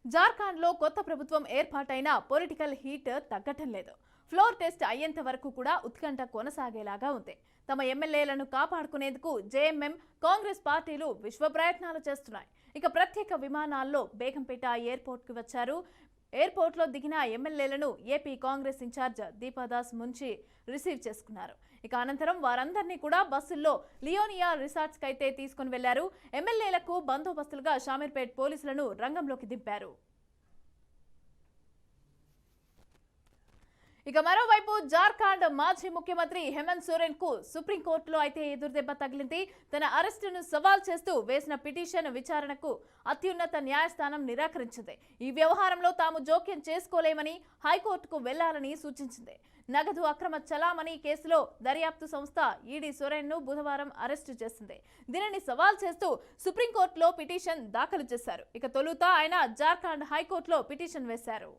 జార్ఖండ్లో కొత్త ప్రభుత్వం ఏర్పాటైన పొలిటికల్ హీట్ తగ్గటం లేదు. ఫ్లోర్ టెస్ట్ అయ్యేంత వరకు కూడా ఉత్కంఠ కొనసాగేలాగా ఉంది. తమ ఎమ్మెల్యేలను కాపాడుకునేందుకు జేఎంఎం, కాంగ్రెస్ పార్టీలు విశ్వ ప్రయత్నాలు చేస్తున్నాయి. ఇక ప్రత్యేక విమానాల్లో బేగంపేట ఎయిర్పోర్ట్కి వచ్చారు. ఎయిర్పోర్ట్లో దిగిన ఎమ్మెల్యేలను AP Congress incharge Deepa Das Munshi receive చేసుకున్నారు. ఇక అనంతరం వారందరినీ కూడా బస్సుల్లో లియోనియా రిసార్ట్స్ కైతే తీసుకుని వెళ్లారు. ఎమ్మెల్యేలకు బందోబస్తులుగా షామీర్పేట్ పోలీసులను రంగంలోకి దింపారు. ఇక మరోవైపు జార్ఖండ్ మాజీ ముఖ్యమంత్రి హేమంత్ సోరెన్ కు సుప్రీంకోర్టులో అయితే ఎదురుదెబ్బ తగిలింది. తన అరెస్టును సవాల్ చేస్తూ వేసిన పిటిషన్ విచారణకు అత్యున్నత న్యాయస్థానం నిరాకరించింది. ఈ వ్యవహారంలో తాము జోక్యం చేసుకోలేమని హైకోర్టుకు వెళ్లాలని సూచించింది. నగదు అక్రమ చలామణి కేసులో దర్యాప్తు సంస్థ ఈడీ సోరెన్ ను బుధవారం అరెస్టు చేసింది. దీనిని సవాల్ చేస్తూ సుప్రీంకోర్టులో పిటిషన్ దాఖలు చేశారు. ఇక తొలుత ఆయన జార్ఖండ్ హైకోర్టులో పిటిషన్ వేశారు.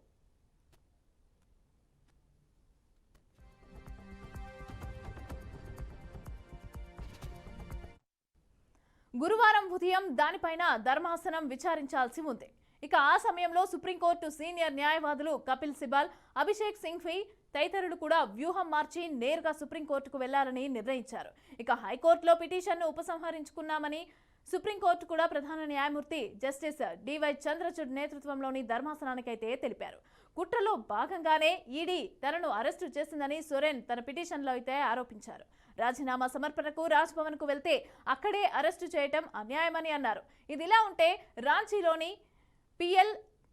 గురువారం ఉదయం దానిపైన ధర్మాసనం విచారించాల్సి ఉంది. ఇక ఆ సమయంలో సుప్రీంకోర్టు సీనియర్ న్యాయవాదులు కపిల్ సిబాల్, అభిషేక్ సింఘ్వి తదితరులు కూడా వ్యూహం మార్చి నేరుగా సుప్రీంకోర్టుకు వెళ్లాలని నిర్ణయించారు. ఇక హైకోర్టులో పిటిషన్ను ఉపసంహరించుకున్నామని సుప్రీంకోర్టు కూడా ప్రధాన న్యాయమూర్తి జస్టిస్ డివై చంద్రచూడ్ నేతృత్వంలోని ధర్మాసనానికైతే తెలిపారు. కుట్రలో భాగంగానే ఈడీ తనను అరెస్టు చేసిందని సోరెన్ తన పిటిషన్లో అయితే ఆరోపించారు. రాజీనామా సమర్పణకు రాజ్భవన్ కు వెళ్తే అక్కడే అరెస్టు చేయటం అన్యాయమని అన్నారు. ఇదిలా ఉంటే రాంచీలోని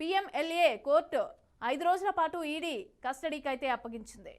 పిఎంఎల్ఏ కోర్టు 5 రోజుల పాటు ఈడీ కస్టడీకి అయితే అప్పగించింది.